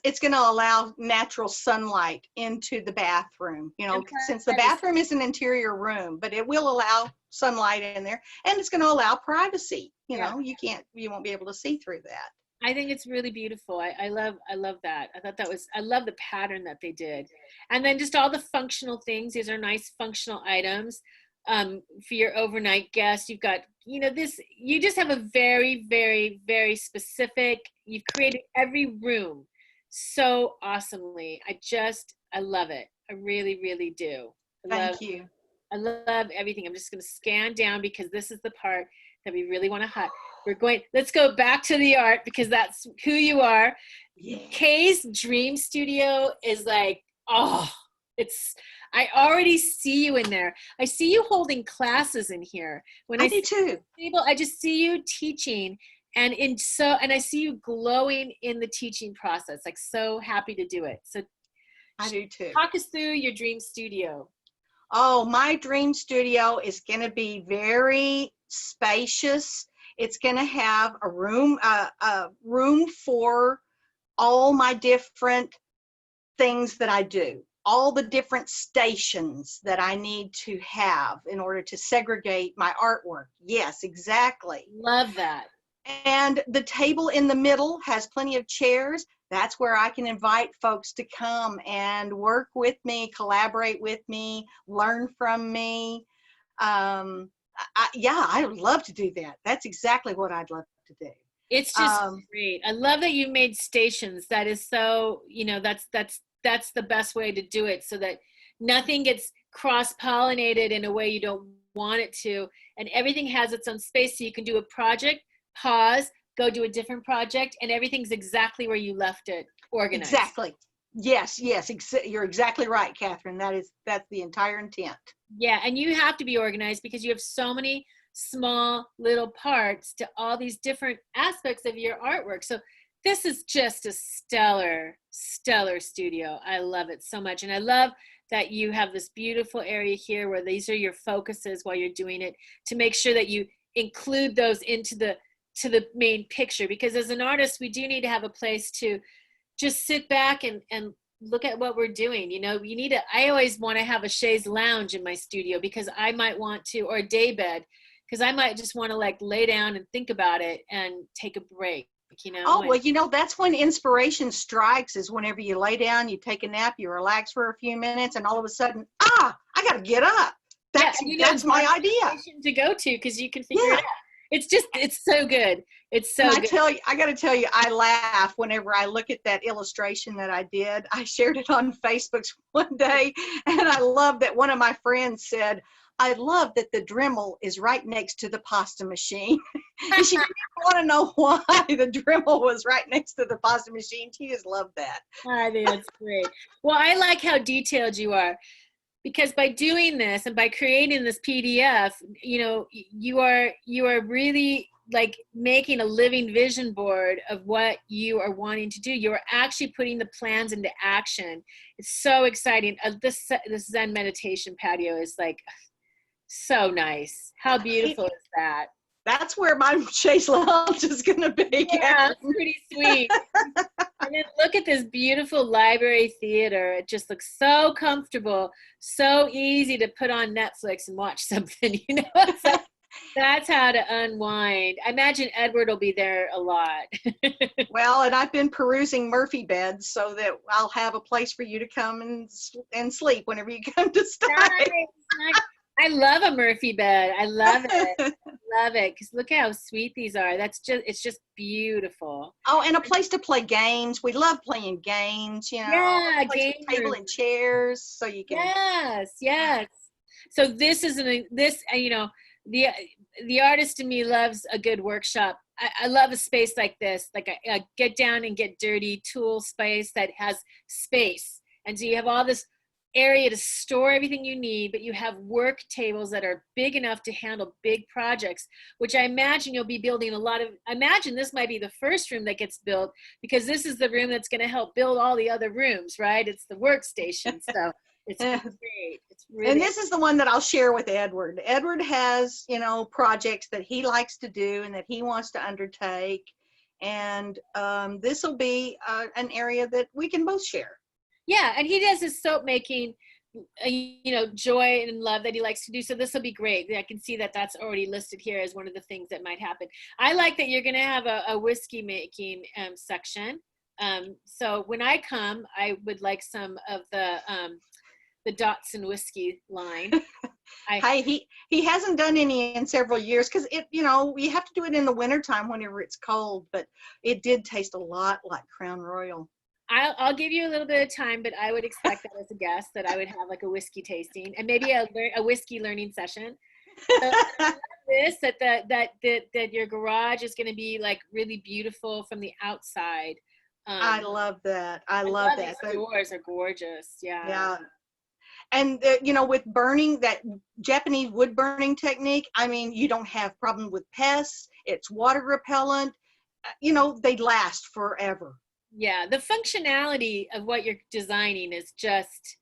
it's going to allow natural sunlight into the bathroom, you know, since the Yes. bathroom is an interior room, but it will allow sunlight in there, and it's going to allow privacy. You Yeah. know, you won't be able to see through that. I think it's really beautiful. I love that. I thought I love the pattern that they did. And then just all the functional things. These are nice functional items for your overnight guest. You've got, you know, you just have a very, very, very specific, you've created every room so awesomely. I love it. I really, really do. Thank you. I love everything. I'm just going to scan down because this is the part that we really want to hide. Let's go back to the art because that's who you are. Yeah. Kay's dream studio is like, oh, I already see you in there. I see you holding classes in here. When I do too. I just see you teaching and I see you glowing in the teaching process, like so happy to do it. So I do too. talk us through your dream studio. Oh, my dream studio is going to be very spacious. It's going to have a room for all my different things that I do, all the different stations that I need to have in order to segregate my artwork. Yes, exactly. Love that. And the table in the middle has plenty of chairs. That's where I can invite folks to come and work with me, collaborate with me, learn from me. I would love to do that. That's exactly what I'd love to do. It's just great. I love that you made stations. That is so, you know, that's the best way to do it so that nothing gets cross-pollinated in a way you don't want it to. And everything has its own space so you can do a project, pause, go do a different project, and everything's exactly where you left it, organized. Exactly. Yes, you're exactly right, Catherine. That's the entire intent. Yeah, and you have to be organized because you have so many small little parts to all these different aspects of your artwork. So this is just a stellar studio. I love it so much. And I love that you have this beautiful area here where these are your focuses while you're doing it to make sure that you include those into the main picture, because as an artist we do need to have a place to just sit back and look at what we're doing. You know, I always want to have a chaise lounge in my studio because I might want to, or a day bed, because I might just want to like lay down and think about it and take a break, you know. Oh, well, you know, that's when inspiration strikes, is whenever you lay down, you take a nap, you relax for a few minutes, and all of a sudden, I got to get up. That's my idea to go to, because you can figure it out. It's so good. It's so good. I got to tell you, I laugh whenever I look at that illustration that I did. I shared it on Facebook one day, and I love that one of my friends said, I love that the Dremel is right next to the pasta machine. And she didn't even want to know why the Dremel was right next to the pasta machine. She just loved that. I think that's great. Well, I like how detailed you are, because by doing this and by creating this PDF, you know, you are really like making a living vision board of what you are wanting to do. You're actually putting the plans into action. It's so exciting. This Zen meditation patio is like so nice. How beautiful is that? That's where my chaise lounge is going to be. Yeah, it's pretty sweet. And then look at this beautiful library theater. It just looks so comfortable, so easy to put on Netflix and watch something, you know? So that's how to unwind. I imagine Edward will be there a lot. Well, and I've been perusing Murphy beds so that I'll have a place for you to come and sleep whenever you come to stay. Nice. I love a Murphy bed. I love it. love it because look how sweet these are. It's just beautiful. Oh, and a place to play games. We love playing games, Yeah, a place game with table room. and chairs so you can. Yes, yes. So this is the the artist in me loves a good workshop. I love a space like this, like a get down and get dirty tool space that has space. And so you have all this area to store everything you need, but you have work tables that are big enough to handle big projects, which I imagine you'll be building I imagine this might be the first room that gets built because this is the room that's going to help build all the other rooms, right? It's the workstation. So it's great. It's really. And this is the one that I'll share with Edward. Edward has, projects that he likes to do and that he wants to undertake. And this will be an area that we can both share. Yeah, and he does his soap making, joy and love that he likes to do. So this will be great. I can see that that's already listed here as one of the things that might happen. I like that you're going to have a whiskey making section. So when I come, I would like some of the Dotson whiskey line. He hasn't done any in several years because you have to do it in the wintertime whenever it's cold, but it did taste a lot like Crown Royal. I'll give you a little bit of time, but I would expect that as a guest that I would have like a whiskey tasting and maybe a whiskey learning session. So that your garage is going to be like really beautiful from the outside. I love that. I love that. The doors are gorgeous. Yeah. Yeah. And with burning, that Japanese wood burning technique, I mean, you don't have problem with pests. It's water repellent. They last forever. Yeah, the functionality of what you're designing is just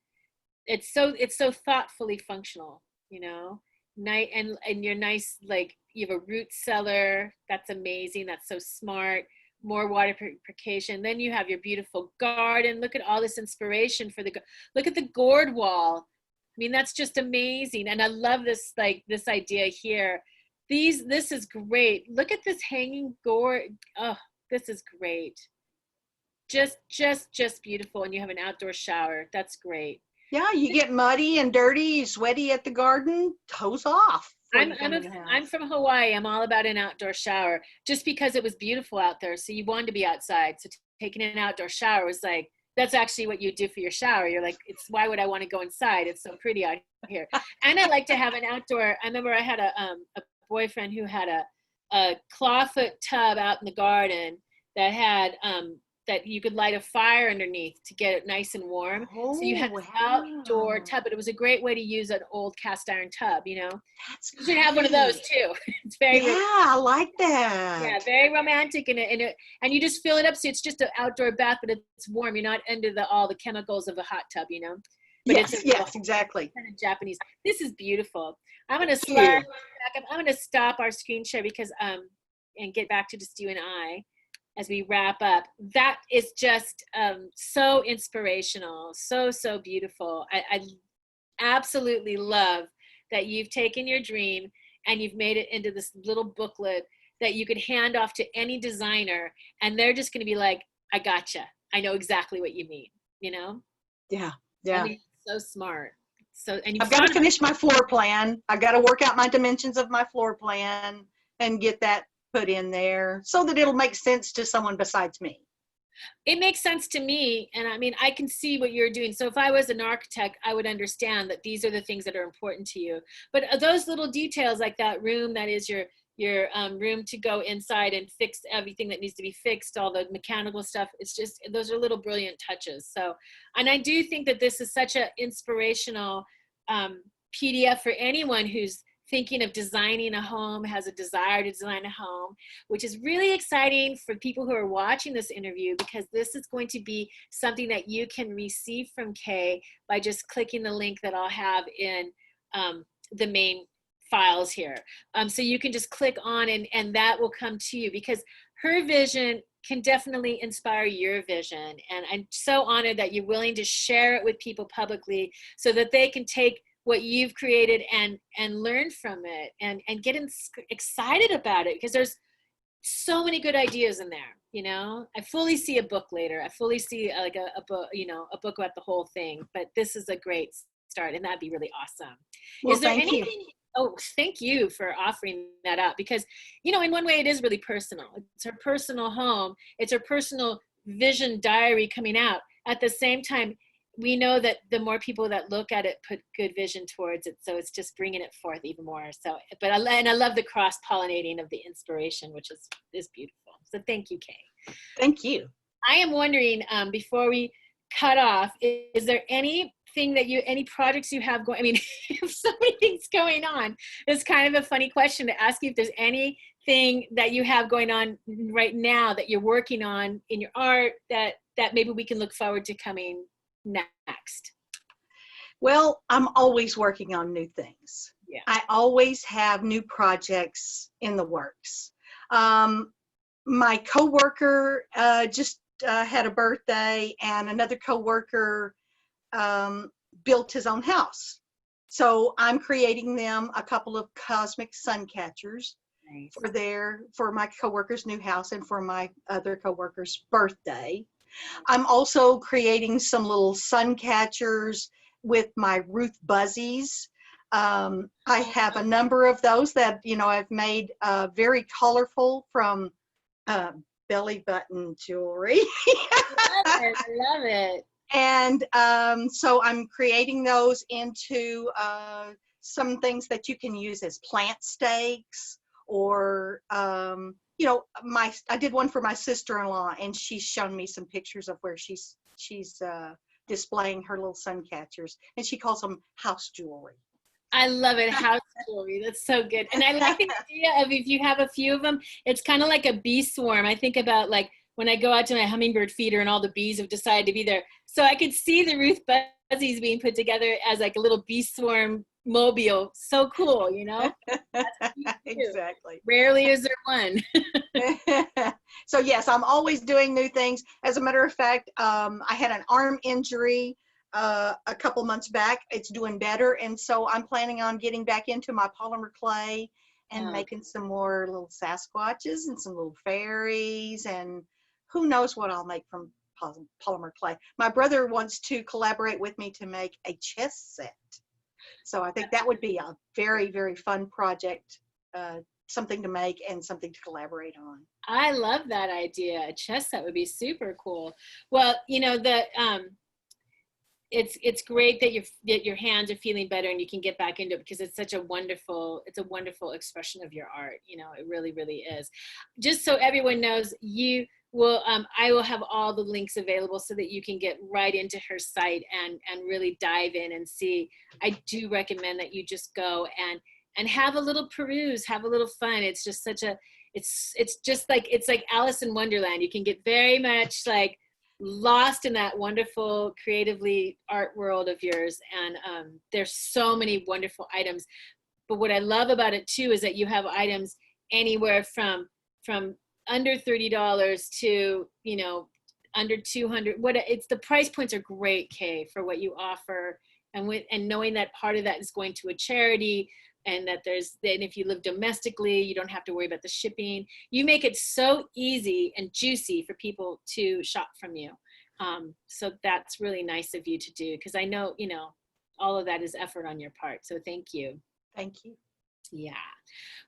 it's so thoughtfully functional, nice and you're nice, like you have a root cellar that's amazing, that's so smart, more water purification. Then you have your beautiful garden. Look at all this inspiration look at the gourd wall. I mean, that's just amazing. And I love this idea here. This is great. Look at this hanging gourd. Oh, this is great. Just beautiful. And you have an outdoor shower. That's great. Yeah, you get muddy and dirty, sweaty at the garden, toes off. I'm from Hawaii. I'm all about an outdoor shower just because it was beautiful out there. So you wanted to be outside. So taking an outdoor shower was like, that's actually what you do for your shower. You're like, why would I want to go inside? It's so pretty out here. And I like to have an outdoor. I remember I had a boyfriend who had a clawfoot tub out in the garden that had that you could light a fire underneath to get it nice and warm. So you had this outdoor tub, but it was a great way to use an old cast iron tub, That's you should have one of those too. It's very I like that. Yeah, very romantic, and you just fill it up, so it's just an outdoor bath, but it's warm. You're not under all the chemicals of a hot tub, But yes, exactly. Kind of Japanese. This is beautiful. I'm gonna slide back up. I'm gonna stop our screen share because and get back to just you and I as we wrap up. That is just so inspirational, so beautiful. I absolutely love that you've taken your dream and you've made it into this little booklet that you could hand off to any designer, and they're just going to be like, I gotcha. I know exactly what you mean, Yeah. I mean, so smart. So, and I've got to finish my floor plan. I've got to work out my dimensions of my floor plan and get that put in there so that it'll make sense to someone besides me. It makes sense to me. And I mean, I can see what you're doing. So if I was an architect, I would understand that these are the things that are important to you. But those little details, like that room that is your room to go inside and fix everything that needs to be fixed, all the mechanical stuff, it's just, those are little brilliant touches. So, and I do think that this is such an inspirational PDF for anyone who's thinking of designing a home, has a desire to design a home, which is really exciting for people who are watching this interview, because this is going to be something that you can receive from Kay by just clicking the link that I'll have in the main files here. So you can just click on and that will come to you, because her vision can definitely inspire your vision. And I'm so honored that you're willing to share it with people publicly so that they can take what you've created and learn from it and get excited about it, because there's so many good ideas in there. I fully see a book later. I fully see like a book, a book about the whole thing, but this is a great start, and that'd be really awesome. Well, Is there thank anything you. Oh, thank you for offering that up because, you know, in one way it is really personal. It's her personal home. It's her personal vision diary coming out. At the same time, we know that the more people that look at it put good vision towards it. So it's just bringing it forth even more. So, and I love the cross pollinating of the inspiration, which is beautiful. So thank you, Kay. Thank you. I am wondering, before we cut off, is there anything that any projects you have going? I mean, so many things going on. It's kind of a funny question to ask you if there's anything that you have going on right now that you're working on in your art that maybe we can look forward to coming next. Well, I'm always working on new things. Yeah. I always have new projects in the works. My coworker just had a birthday, and another coworker built his own house. So I'm creating them a couple of cosmic sun catchers for my coworker's new house and for my other coworker's birthday. I'm also creating some little sun catchers with my Ruth Buzzies. I have a number of those that, you know, I've made very colorful from belly button jewelry. I love it. And so I'm creating those into some things that you can use as plant stakes, or you know, I did one for my sister-in-law, and she's shown me some pictures of where she's displaying her little sun catchers, and she calls them house jewelry. I love it. House jewelry. That's so good. And I like the idea of, if you have a few of them, it's kind of like a bee swarm. I think about, like, when I go out to my hummingbird feeder and all the bees have decided to be there. So I could see the Ruth Buzzies being put together as like a little bee swarm mobile. So cool, you know? Exactly. Rarely is there one. So yes, I'm always doing new things. As a matter of fact, I had an arm injury a couple months back. It's doing better, and so I'm planning on getting back into my polymer clay and making some more little Sasquatches and some little fairies, and who knows what I'll make from polymer clay. My brother wants to collaborate with me to make a chess set. So I think that would be a very, very fun project, something to make and something to collaborate on. I love that idea. A chess set would be super cool. Well, you know, it's great that your hands are feeling better and you can get back into it, because it's a wonderful expression of your art. You know, it really, really is. Just so everyone knows, I will have all the links available so that you can get right into her site and really dive in and see. I do recommend that you just go and have a little peruse, have a little fun. It's just it's like Alice in Wonderland. You can get very much like lost in that wonderful creatively art world of yours, and there's so many wonderful items. But what I love about it too is that you have items anywhere from under $30 to, you know, under 200. It's the price points are great, Kay, for what you offer, and knowing that part of that is going to a charity, and that if you live domestically, you don't have to worry about the shipping. You make it so easy and juicy for people to shop from you. So that's really nice of you to do, because I know, you know, all of that is effort on your part. So thank you. Thank you. Yeah.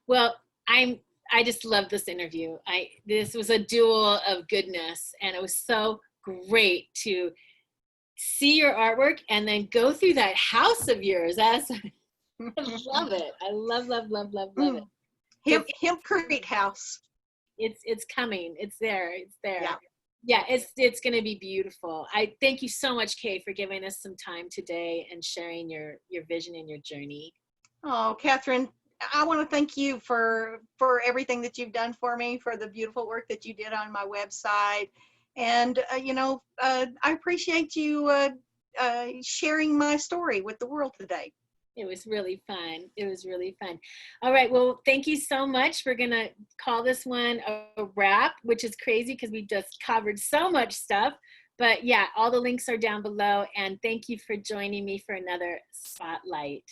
Well, I just love this interview. This was a duel of goodness, and it was so great to see your artwork and then go through that house of yours. I love it. I love it. Hempcrete house. It's coming. It's there. It's there. Yeah. Yeah, it's going to be beautiful. I thank you so much, Kay, for giving us some time today and sharing your vision and your journey. Oh, Catherine, I want to thank you for everything that you've done for me, for the beautiful work that you did on my website. And, you know, I appreciate you sharing my story with the world today. It was really fun. It was really fun. All right. Well, thank you so much. We're going to call this one a wrap, which is crazy because we just covered so much stuff. But yeah, all the links are down below. And thank you for joining me for another Spotlight.